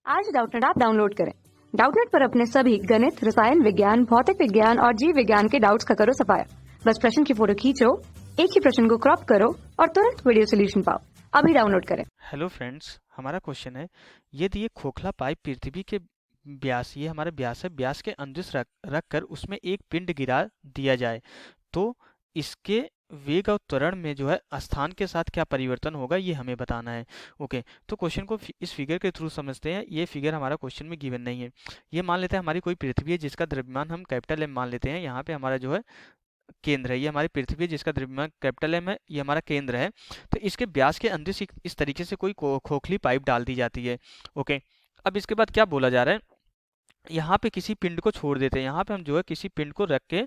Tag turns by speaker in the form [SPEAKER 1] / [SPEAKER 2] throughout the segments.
[SPEAKER 1] आज Doubtnut app download करें। Doubtnut पर अपने सभी गणित, रसायन विज्ञान, भौतिक विज्ञान और जीव विज्ञान के डाउट्स का करो सफाया। बस प्रश्न की फोटो खींचो, एक ही प्रश्न को क्रॉप करो और तुरंत वीडियो सोल्यूशन पाओ। अभी डाउनलोड करें।
[SPEAKER 2] हेलो फ्रेंड्स, हमारा क्वेश्चन है, यदि ये खोखला पाइप पृथ्वी के व्यास, ये हमारा व्यास है, व्यास के अंदर रख कर उसमें एक पिंड गिरा दिया जाए तो इसके वेग और त्वरण में जो है स्थान के साथ क्या परिवर्तन होगा, ये हमें बताना है। ओके, तो क्वेश्चन को इस फिगर के थ्रू समझते हैं। ये फिगर हमारा क्वेश्चन में गिवन नहीं है। ये मान लेते हैं हमारी कोई पृथ्वी है जिसका द्रव्यमान हम कैपिटल एम मान लेते हैं। यहाँ पे हमारा जो है केंद्र है, ये हमारी पृथ्वी है जिसका द्रव्यमान कैपिटल एम है, ये हमारा केंद्र है। तो इसके व्यास के अंदर से इस तरीके से कोई खोखली पाइप डाल दी जाती है। ओके, अब इसके बाद क्या बोला जा रहा है, यहाँ पे किसी पिंड को छोड़ देते हैं। यहाँ पे हम जो है किसी पिंड को रख के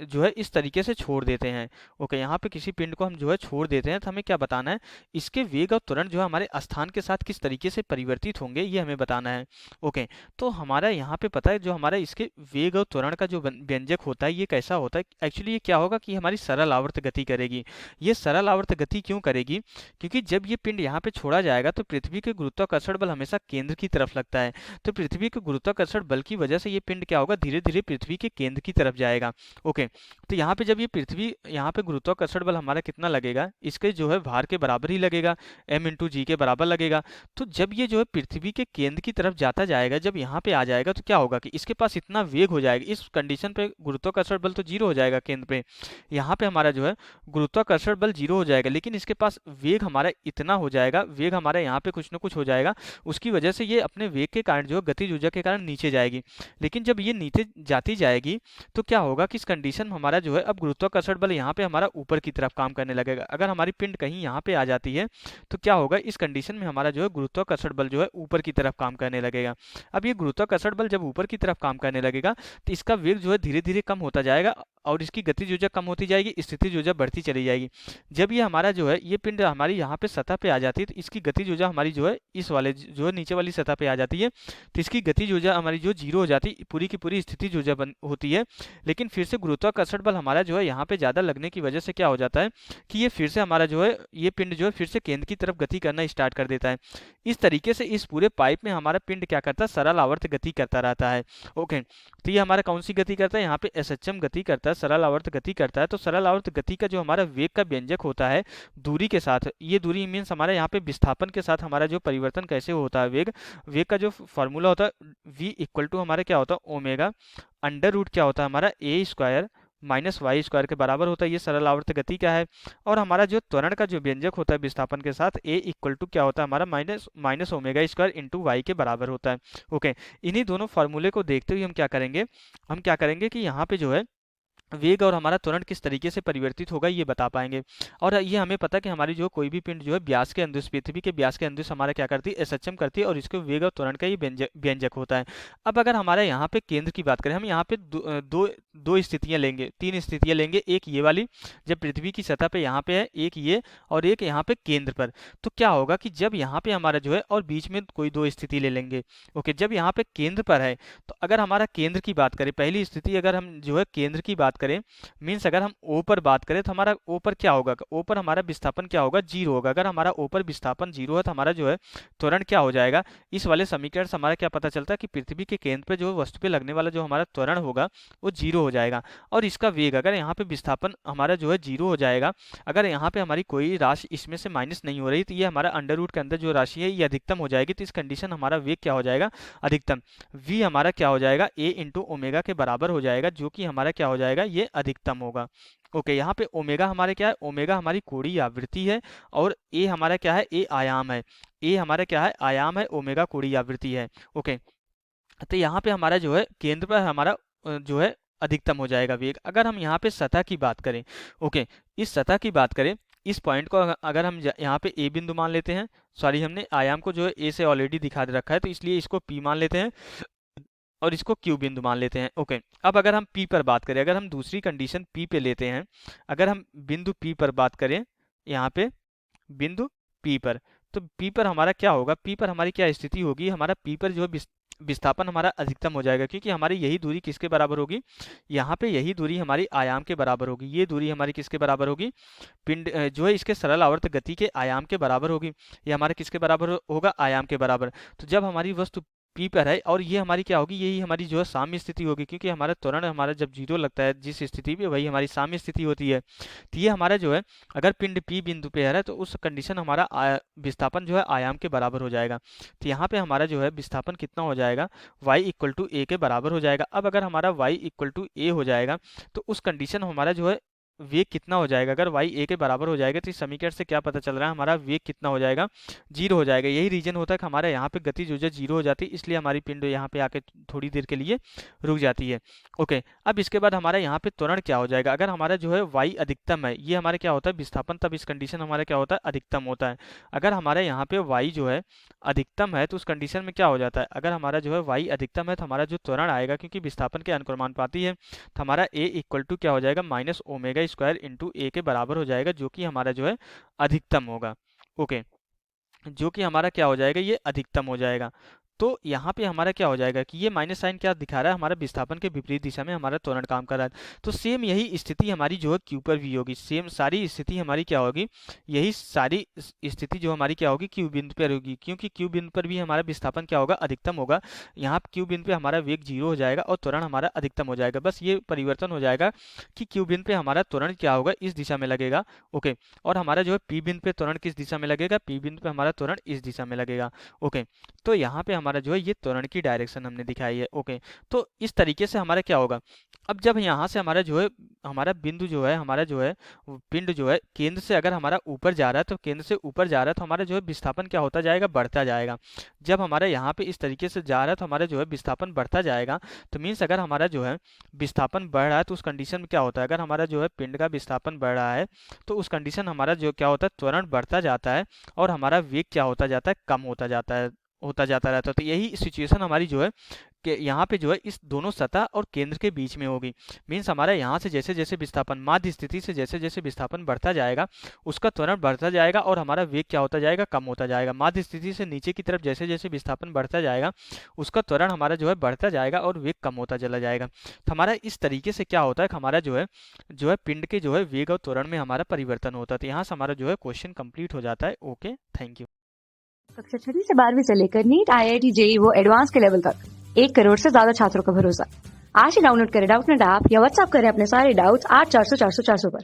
[SPEAKER 2] जो है इस तरीके से छोड़ देते हैं। ओके, यहाँ पे किसी पिंड को हम जो है छोड़ देते हैं, तो हमें क्या बताना है, इसके वेग और त्वरण जो है हमारे स्थान के साथ किस तरीके से परिवर्तित होंगे, ये हमें बताना है। ओके, तो हमारा यहाँ पे पता है जो हमारा इसके वेग और त्वरण का जो व्यंजक होता है ये कैसा होता है। एक्चुअली ये क्या होगा कि हमारी सरल आवर्त गति करेगी। ये सरल आवर्त गति क्यों करेगी, क्योंकि जब ये पिंड यहाँ पे छोड़ा जाएगा तो पृथ्वी के गुरुत्वाकर्षण बल हमेशा केंद्र की तरफ लगता है। तो पृथ्वी के गुरुत्वाकर्षण बल की वजह से ये पिंड क्या होगा, धीरे धीरे पृथ्वी के केंद्र की तरफ जाएगा। ओके, तो यहाँ पे जब ये पृथ्वी, यहाँ पे गुरुत्वाकर्षण बल हमारा कितना लगेगा, इसके जो है भार के बराबर ही लगेगा, m/g के बराबर लगेगा। तो जब ये जो है पृथ्वी के केंद्र की तरफ जाता जाएगा, जब यहाँ पे आ जाएगा तो क्या होगा कि इसके पास इतना वेग हो जाएगा, इस कंडीशन पे गुरुत्वाकर्षण बल तो जीरो हो जाएगा केंद्र पे, यहाँ पे हमारा जो है गुरुत्वाकर्षण बल जीरो हो जाएगा, लेकिन इसके पास वेग हमारा इतना हो जाएगा, वेग हमारा यहाँ पे कुछ ना कुछ हो जाएगा, उसकी वजह से ये अपने वेग के कारण जो है गतिज ऊर्जा के कारण नीचे जाएगी। लेकिन जब ये नीचे जाती जाएगी तो क्या होगा कि इस कंडीशन में हमारा जो है अब गुरुत्वाकर्षण बल यहाँ पे हमारा ऊपर की तरफ काम करने लगेगा। अगर हमारी पिंड कहीं यहाँ पे आ जाती है तो क्या होगा, इस कंडीशन में हमारा जो है गुरुत्वाकर्षण बल जो है ऊपर की तरफ काम करने लगेगा। अब ये गुरुत्वाकर्षण बल जब ऊपर की तरफ काम करने लगेगा तो इसका वेग जो है धीरे धीरे कम होता जाएगा और इसकी गतिज ऊर्जा कम होती जाएगी, स्थितिज ऊर्जा बढ़ती चली जाएगी। जब ये हमारा जो है ये पिंड हमारी यहाँ पे सतह पे आ जाती है तो इसकी गतिज ऊर्जा हमारी जो है इस वाले जो है नीचे वाली सतह पे आ जाती है, तो इसकी गतिज ऊर्जा हमारी जो जीरो हो जाती है, पूरी की पूरी स्थितिज ऊर्जा होती है। लेकिन फिर से गुरुत्वाकर्षण बल हमारा जो है यहाँ पे ज़्यादा लगने की वजह से क्या हो जाता है कि ये फिर से हमारा जो है ये पिंड जो है फिर से केंद्र की तरफ गति करना स्टार्ट कर देता है। इस तरीके से इस पूरे पाइप में हमारा पिंड क्या करता है, सरल आवर्त गति करता रहता है। ओके, तो ये हमारा कौन सी गति करता है, यहाँ पे SHM गति करता है, सरल आवर्त गति करता है। तो सरल आवर्त गति का जो हमारा वेग का व्यंजक होता है दूरी के साथ, ये दूरी मीन्स हमारे यहाँ पे विस्थापन के साथ हमारा जो परिवर्तन कैसे होता है, वेग वेग का जो फॉर्मूला होता है v = हमारा क्या होता है ओमेगा √ क्या होता है हमारा a² - y² के बराबर होता है। ये सरल आवर्त गति का है। और हमारा जो त्वरण का जो व्यंजक होता है विस्थापन के साथ a = क्या होता है हमारा minus omega square into y के बराबर होता है। ओके, इन्हीं दोनों फार्मूले को देखते हुए हम क्या करेंगे कि यहाँ पे जो है वेग और हमारा त्वरण किस तरीके से परिवर्तित होगा ये बता पाएंगे। और ये हमें पता है कि हमारी जो कोई भी पिंड जो है व्यास के अंदर, पृथ्वी के व्यास के अंदर हमारा क्या करती है, SHM करती है और इसके वेग और त्वरण का ये व्यंजक होता है। अब अगर हमारे यहाँ पे केंद्र की बात करें, हम यहाँ पे दो स्थितियाँ लेंगे, तीन स्थितियाँ लेंगे। एक ये वाली जब पृथ्वी की सतह पे यहाँ पे है, एक ये, और एक यहाँ पे केंद्र पर। तो क्या होगा कि जब यहाँ पे हमारा जो है और बीच में कोई दो स्थिति ले लेंगे। ओके, जब यहाँ पे केंद्र पर है तो अगर हमारा केंद्र की बात करें, पहली स्थिति अगर हम जो है केंद्र की बात करें, मीन्स अगर हम ओ पर बात करें तो हमारा ओ पर क्या होगा, ओ पर हमारा विस्थापन क्या होगा, जीरो होगा। अगर हमारा ओ पर विस्थापन जीरो है तो हमारा जो है त्वरण क्या हो जाएगा, इस वाले समीकरण से हमारा क्या पता चलता है कि पृथ्वी के केंद्र पे जो वस्तु पे लगने वाला जो हमारा त्वरण होगा वो जीरो हो जाएगा। और इसका वेग, अगर यहाँ पे विस्थापन हमारा जो है जीरो हो जाएगा, अगर यहाँ पे हमारी कोई राशि इसमें से माइनस नहीं हो रही तो ये हमारा √ के अंदर जो राशि है ये अधिकतम हो जाएगी। तो इस कंडीशन हमारा वेग क्या हो जाएगा, अधिकतम। v हमारा क्या हो जाएगा, a × ω के बराबर हो जाएगा, जो कि हमारा क्या हो जाएगा, ये अधिकतम होगा। ओके, यहाँ पे ओमेगा हमारे क्या है, ओमेगा हमारी कोणीय आवृत्ति है और a हमारा क्या है, a आयाम है। a हमारा क्या है, आयाम है, ओमेगा कोणीय आवृत्ति है। ओके, तो यहाँ पे हमारा जो है केंद्र पर हमारा जो है अधिकतम हो जाएगा वेग। अगर हम यहाँ पे सतह की बात करें, ओके, इस सतह की बात करें, इस पॉइंट को अगर हम यहाँ पे a बिंदु मान लेते हैं, सॉरी हमने आयाम को जो है a से ऑलरेडी दिखा रखा है तो इसलिए इसको p मान लेते हैं और इसको q बिंदु मान लेते हैं। ओके, अब अगर हम p पर बात करें, अगर हम दूसरी कंडीशन p पे लेते हैं, अगर हम बिंदु p पर बात करें, यहाँ पे बिंदु p पर, तो p पर हमारा क्या होगा, p पर हमारी क्या स्थिति होगी, हमारा p पर जो है विस्थापन हमारा अधिकतम हो जाएगा, क्योंकि हमारी यही दूरी किसके बराबर होगी, यहाँ पे यही दूरी हमारी आयाम के बराबर होगी। ये दूरी हमारी किसके बराबर होगी, पिंड जो है इसके सरल आवर्त गति के आयाम के बराबर होगी। ये हमारे किसके बराबर होगा, आयाम के बराबर। तो जब हमारी वस्तु P पर है और ये हमारी क्या होगी, यही हमारी जो है साम्य स्थिति होगी, क्योंकि हमारा त्वरण हमारा जब 0 लगता है जिस स्थिति पे, वही हमारी साम्य स्थिति होती है। तो ये हमारा जो है, अगर पिंड P बिंदु पे है तो उस कंडीशन हमारा विस्थापन जो है आयाम के बराबर हो जाएगा। तो यहाँ पे हमारा जो है विस्थापन कितना हो जाएगा, y इक्वल टू ए के बराबर हो जाएगा। अब अगर हमारा y इक्वल टू ए हो जाएगा तो उस कंडीशन हमारा जो है वेग कितना हो जाएगा, अगर y a के बराबर हो जाएगा तो इस समीकरण से क्या पता चल रहा है, हमारा वेग कितना हो जाएगा, 0 हो जाएगा। यही रीजन होता है कि हमारे यहाँ पे गति जो है 0 हो जाती है, इसलिए हमारी पिंड यहाँ पे आके थोड़ी देर के लिए रुक जाती है। ओके, अब इसके बाद हमारा यहाँ पे त्वरण क्या हो जाएगा, अगर हमारा जो है y अधिकतम है, ये हमारा क्या होता है विस्थापन, तब इस कंडीशन हमारा क्या होता है अधिकतम होता है। अगर हमारे यहाँ पे y जो है अधिकतम है तो उस कंडीशन में क्या हो जाता है, अगर हमारा जो है y अधिकतम है तो हमारा जो त्वरण आएगा, क्योंकि विस्थापन के अनुक्रमानुपाती है, तो हमारा a इक्वल टू क्या हो जाएगा, माइनस ओमेगा स्क्वायर इंटू ए के बराबर हो जाएगा, जो कि हमारा जो है अधिकतम होगा। ओके, जो कि हमारा क्या हो जाएगा, ये अधिकतम हो जाएगा। तो यहाँ पे हमारा क्या हो जाएगा कि ये माइनस साइन क्या दिखा रहा है, हमारा विस्थापन के विपरीत दिशा में हमारा त्वरण काम कर रहा है। तो सेम यही स्थिति हमारी जो है Q पर भी होगी, सेम सारी स्थिति हमारी क्या होगी, यही सारी स्थिति जो हमारी क्या होगी Q बिंदु पर होगी, क्योंकि Q बिंदु पर भी हमारा विस्थापन क्या होगा, अधिकतम होगा। यहाँ Q बिंदु पे हमारा वेग 0 हो जाएगा और त्वरण हमारा अधिकतम हो जाएगा। बस ये परिवर्तन हो जाएगा कि Q बिंदु पे हमारा त्वरण क्या होगा, इस दिशा में लगेगा। ओके, और हमारा जो है P बिंदु पे त्वरण किस दिशा में लगेगा, P बिंदु पे हमारा त्वरण इस दिशा में लगेगा। ओके, तो यहाँ पे हमारा जो है ये त्वरण की डायरेक्शन हमने दिखाई है। ओके, तो इस तरीके से हमारा क्या होगा, अब जब यहाँ से हमारा जो है, हमारा बिंदु जो है, हमारा जो है पिंड जो है केंद्र से अगर हमारा ऊपर जा रहा है, तो केंद्र से ऊपर जा रहा है तो हमारा जो है विस्थापन क्या होता जाएगा, बढ़ता जाएगा। जब हमारा यहाँ पे इस तरीके से जा रहा है तो हमारा जो है विस्थापन बढ़ता जाएगा। तो मीन्स अगर हमारा जो है विस्थापन बढ़ रहा है तो उस कंडीशन में क्या होता है, अगर हमारा जो है पिंड का विस्थापन बढ़ रहा है तो उस कंडीशन हमारा जो क्या होता है, त्वरण बढ़ता जाता है और हमारा वेग क्या होता जाता है, कम होता जाता रहता है। तो यही सिचुएशन हमारी जो है कि यहाँ पे जो है इस दोनों सतह और केंद्र के बीच में होगी। मीन्स हमारा यहाँ से जैसे जैसे विस्थापन, माध्य स्थिति से जैसे जैसे विस्थापन बढ़ता जाएगा उसका त्वरण बढ़ता जाएगा और हमारा वेग क्या होता जाएगा, कम होता जाएगा। माध्य स्थिति से नीचे की तरफ जैसे जैसे विस्थापन बढ़ता जाएगा उसका त्वरण हमारा जो है बढ़ता जाएगा और वेग कम होता चला जाएगा। तो हमारा इस तरीके से क्या होता है कि हमारा जो है पिंड के जो है वेग और त्वरण में हमारा परिवर्तन होता है। तो यहाँ से हमारा जो है क्वेश्चन कंप्लीट हो जाता है। Okay, thank you.
[SPEAKER 1] कक्षा 6 से 12वीं से लेकर नीट, IIT, JEE वो एडवांस के लेवल तक 1 करोड़ से ज्यादा छात्रों का भरोसा। आज ही डाउनलोड करें डाउटनेट ऐप या व्हाट्सएप करें अपने सारे डाउट्स 8400 400 400 पर।